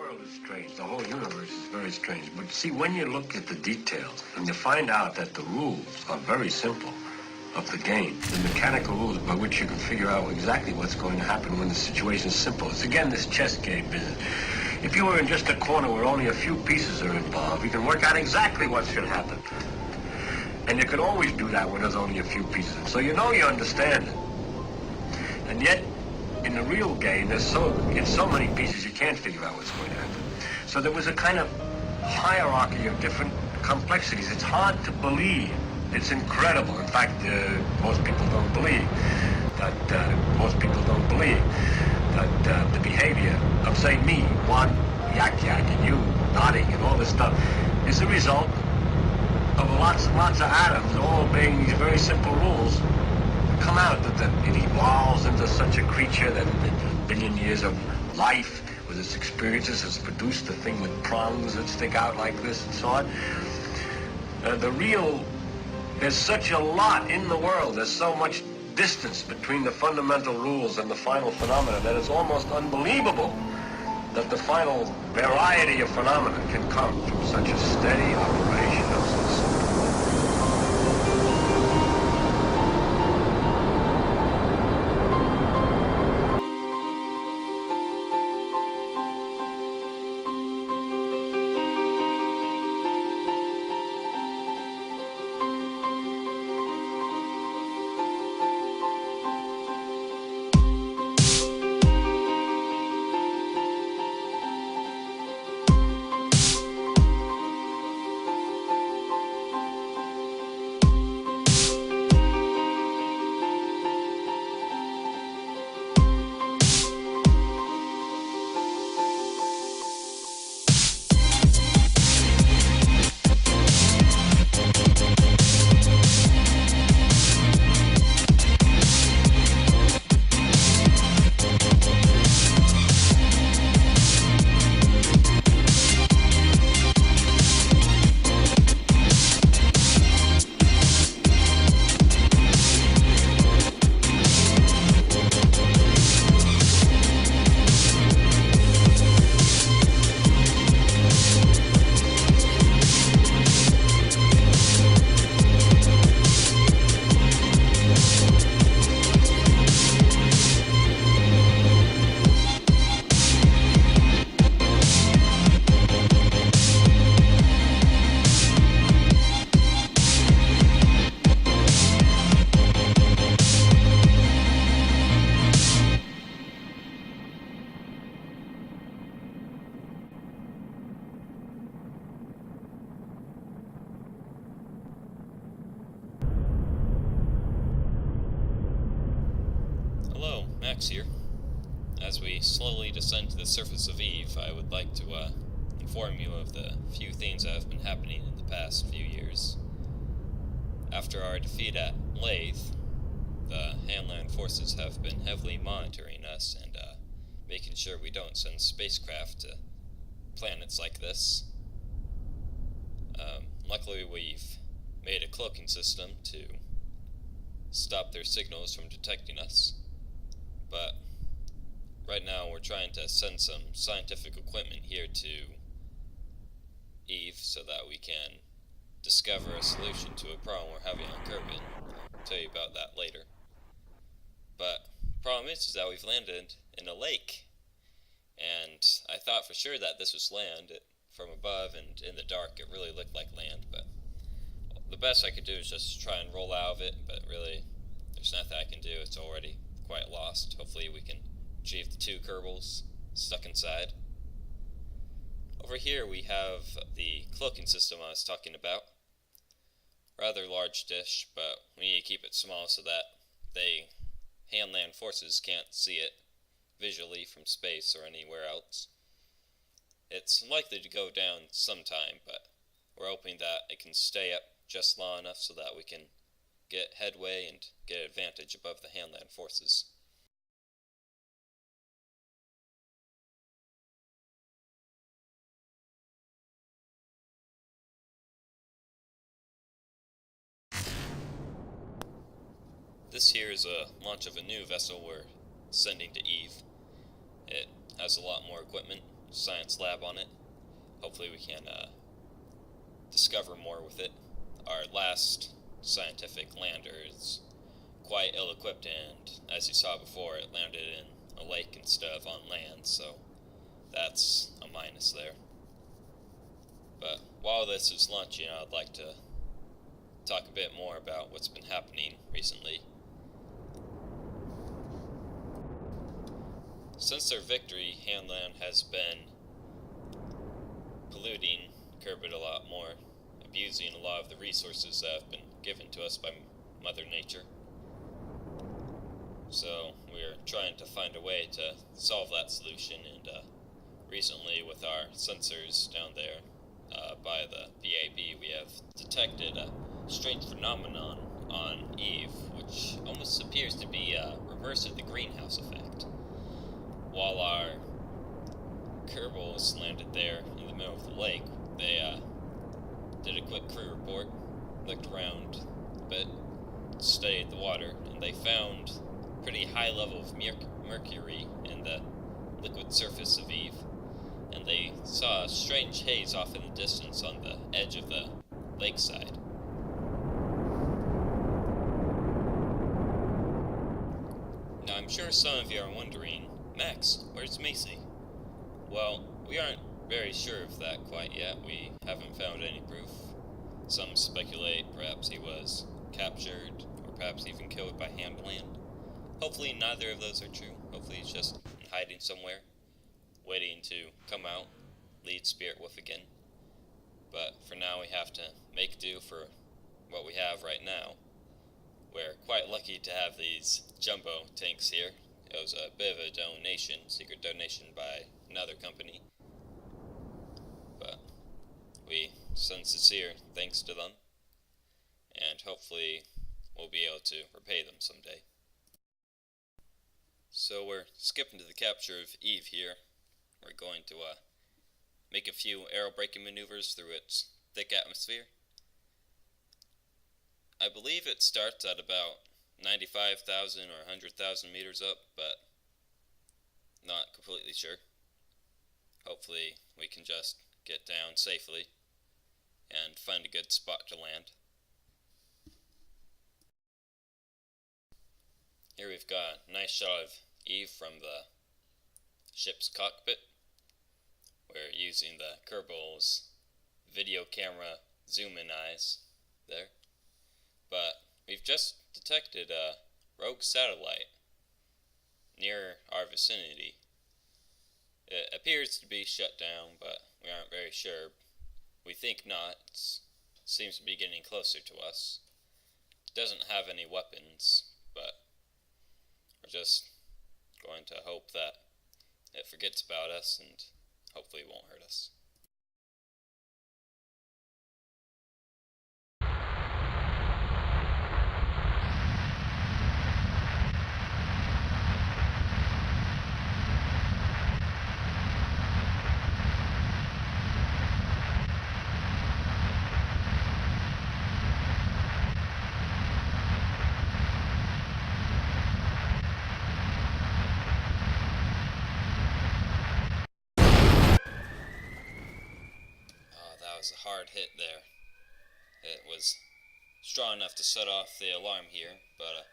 world is strange. The whole universe is very strange. But see, when you look at the details and you find out that the rules are very simple of the game, the mechanical rules by which you can figure out exactly what's going to happen when the situation is simple. It's again this chess game business. If you were in just a corner where only a few pieces are involved, you can work out exactly what should happen. And you can always do that when there's only a few pieces. So you know you understand it. And yet, in the real game, it's so many pieces you can't figure out what's going to happen. So there was a kind of hierarchy of different complexities. It's hard to believe. It's incredible. In fact, most people don't believe that the behavior of, say, me, one, yak, and you, nodding, and all this stuff, is the result of lots and lots of atoms all obeying these very simple rules. Come out that it evolves into such a creature that in a billion years of life with its experiences has produced the thing with prongs that stick out like this and so on. There's such a lot in the world, there's so much distance between the fundamental rules and the final phenomena that it's almost unbelievable that the final variety of phenomena can come from such a steady operation of some sort. Hello, Max here. As we slowly descend to the surface of Eve, I would like to inform you of the few things that have been happening in the past few years. After our defeat at Lathe, the Handland forces have been heavily monitoring us and making sure we don't send spacecraft to planets like this. Luckily, we've made a cloaking system to stop their signals from detecting us. But right now we're trying to send some scientific equipment here to Eve so that we can discover a solution to a problem we're having on Kerbin. I'll tell you about that later. But the problem is that we've landed in a lake. And I thought for sure that this was land. From above and in the dark it really looked like land, but the best I could do is just try and roll out of it, but really there's nothing I can do. It's already quite lost. Hopefully we can achieve the 2 Kerbals stuck inside. Over here we have the cloaking system I was talking about. Rather large dish, but we need to keep it small so that the Handland forces can't see it visually from space or anywhere else. It's likely to go down sometime, but we're hoping that it can stay up just long enough so that we can get headway and get advantage above the Handland forces. This here is a launch of a new vessel we're sending to Eve. It has a lot more equipment, science lab on it. Hopefully we can discover more with it. Our last scientific lander is quite ill-equipped, and as you saw before, it landed in a lake instead of on land, so that's a minus there. But while this is launching, I'd like to talk a bit more about what's been happening recently. Since their victory, Hanlan has been polluting Kerbit a lot more, abusing a lot of the resources that have been given to us by Mother Nature. So we're trying to find a way to solve that solution, and recently with our sensors down there by the VAB, we have detected a strange phenomenon on Eve, which almost appears to be a reverse of the greenhouse effect. While our Kerbals landed there in the middle of the lake, they did a quick crew report, looked around a bit, studied the water, and they found pretty high level of mercury in the liquid surface of Eve, and they saw a strange haze off in the distance on the edge of the lakeside. Now I'm sure some of you are wondering, Max, where's Macey? Well, we aren't very sure of that quite yet. We haven't found any proof. Some speculate perhaps he was captured, or perhaps even killed by Handland. Hopefully neither of those are true. Hopefully he's just hiding somewhere, waiting to come out, lead Spirit Wolf again. But for now we have to make do for what we have right now. We're quite lucky to have these jumbo tanks here. It was a bit of a donation, secret donation by another company. But we send sincere thanks to them, and hopefully we'll be able to repay them someday. So we're skipping to the capture of Eve here. We're going to make a few aerobraking maneuvers through its thick atmosphere. I believe it starts at about 95,000 or 100,000 meters up, but not completely sure. Hopefully we can just get down safely and find a good spot to land. Here we've got a nice shot of Eve from the ship's cockpit. We're using the Kerbal's video camera zoom-in eyes there. But we've just detected a rogue satellite near our vicinity. It appears to be shut down, but we aren't very sure. We think not. It seems to be getting closer to us. It doesn't have any weapons, but we're just going to hope that it forgets about us and hopefully it won't hurt us. Was a hard hit there. It was strong enough to set off the alarm here, but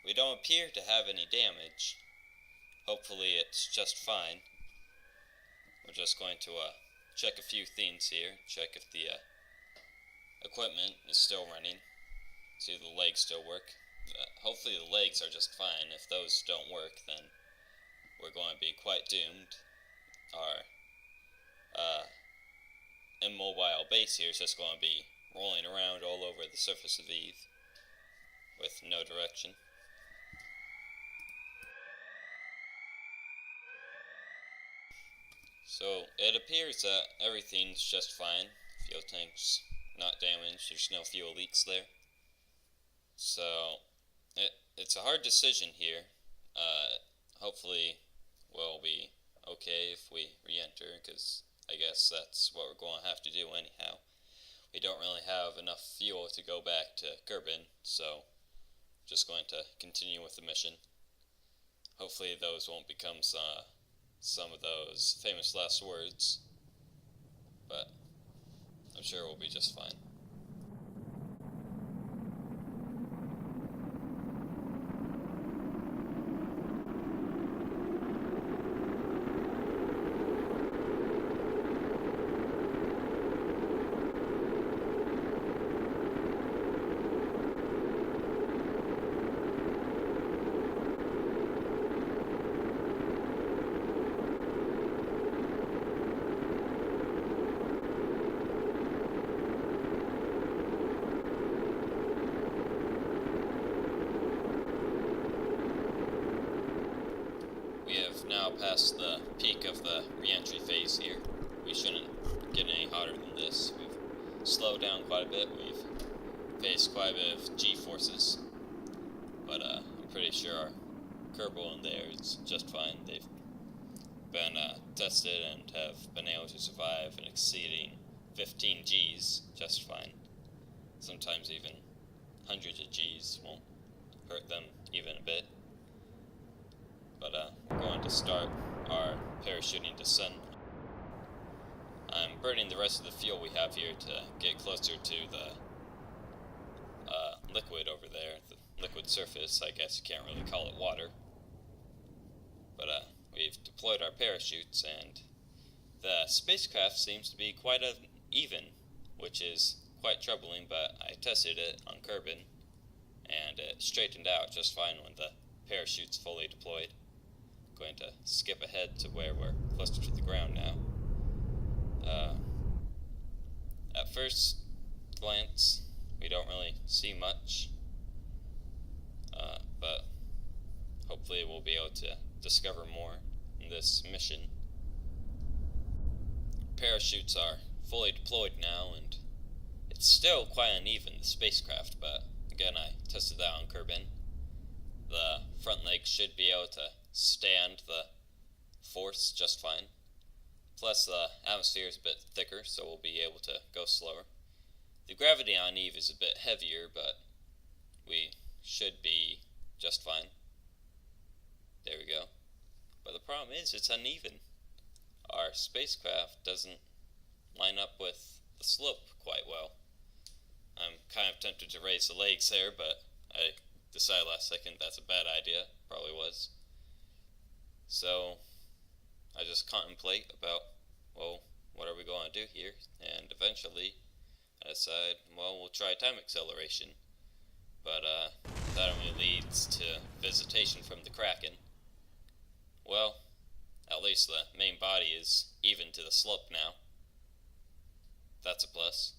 we don't appear to have any damage. Hopefully it's just fine. We're just going to check a few things here, check if the equipment is still running, see if the legs still work. Hopefully the legs are just fine. If those don't work, then we're going to be quite doomed. Our immobile base here is just going to be rolling around all over the surface of Eve with no direction. So it appears that everything's just fine. Fuel tank's not damaged, there's no fuel leaks there. So it's a hard decision here. Hopefully we'll be okay if we re-enter, because I guess that's what we're going to have to do anyhow. We don't really have enough fuel to go back to Kerbin, so just going to continue with the mission. Hopefully those won't become some of those famous last words, but I'm sure we'll be just fine. We have now passed the peak of the re-entry phase here. We shouldn't get any hotter than this. We've slowed down quite a bit. We've faced quite a bit of G-forces. But I'm pretty sure our Kerbal in there is just fine. They've been tested and have been able to survive an exceeding 15 Gs just fine. Sometimes even hundreds of Gs won't hurt them even a bit. But we're going to start our parachuting descent. I'm burning the rest of the fuel we have here to get closer to the liquid over there, the liquid surface. I guess you can't really call it water. But we've deployed our parachutes, and the spacecraft seems to be quite uneven, which is quite troubling, but I tested it on Kerbin, and it straightened out just fine when the parachute's fully deployed. Going to skip ahead to where we're closer to the ground now. At first glance, we don't really see much, but hopefully we'll be able to discover more in this mission. Parachutes are fully deployed now, and it's still quite uneven, the spacecraft, but again, I tested that on Kerbin. The front legs should be able to stand the force just fine. Plus the atmosphere is a bit thicker, so we'll be able to go slower. The gravity on Eve is a bit heavier, but we should be just fine. There we go. But the problem is it's uneven. Our spacecraft doesn't line up with the slope quite well. I'm kind of tempted to raise the legs there, but I decided last second that's a bad idea. Probably was. So I just contemplate about, well, what are we going to do here? And eventually I decide, well, we'll try time acceleration. But that only leads to visitation from the Kraken. Well, at least the main body is even to the slope now. That's a plus.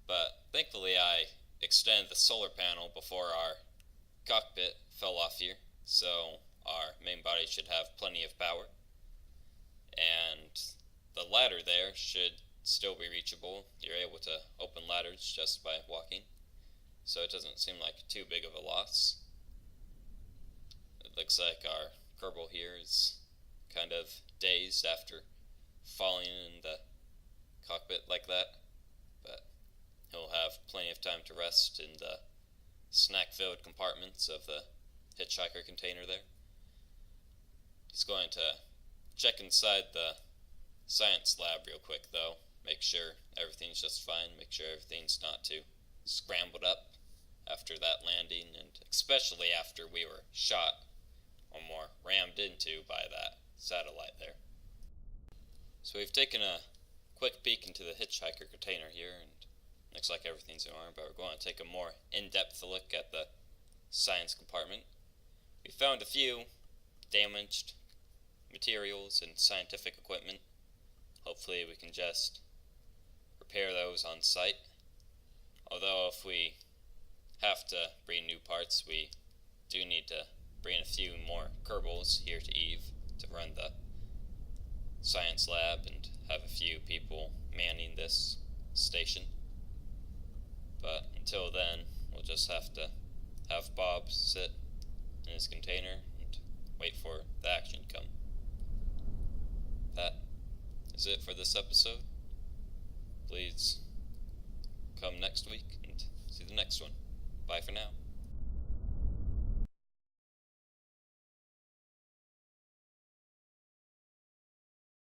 But thankfully I extended the solar panel before our cockpit fell off here, so our main body should have plenty of power. And the ladder there should still be reachable. You're able to open ladders just by walking, so it doesn't seem like too big of a loss. It looks like our Kerbal here is kind of dazed after falling in the cockpit like that, but he'll have plenty of time to rest in the snack-filled compartments of the hitchhiker container there. He's going to check inside the science lab real quick though, make sure everything's just fine, make sure everything's not too scrambled up after that landing, and especially after we were shot or more rammed into by that satellite there. So we've taken a quick peek into the hitchhiker container here, and looks like everything's in order, but we're going to take a more in-depth look at the science compartment. We found a few damaged materials and scientific equipment. Hopefully we can just repair those on site. Although if we have to bring new parts, we do need to bring a few more Kerbals here to Eve to run the science lab and have a few people manning this station. But until then, we'll just have to have Bob sit in his container and wait for the action to come. That is it for this episode. Please come next week and see the next one. Bye for now.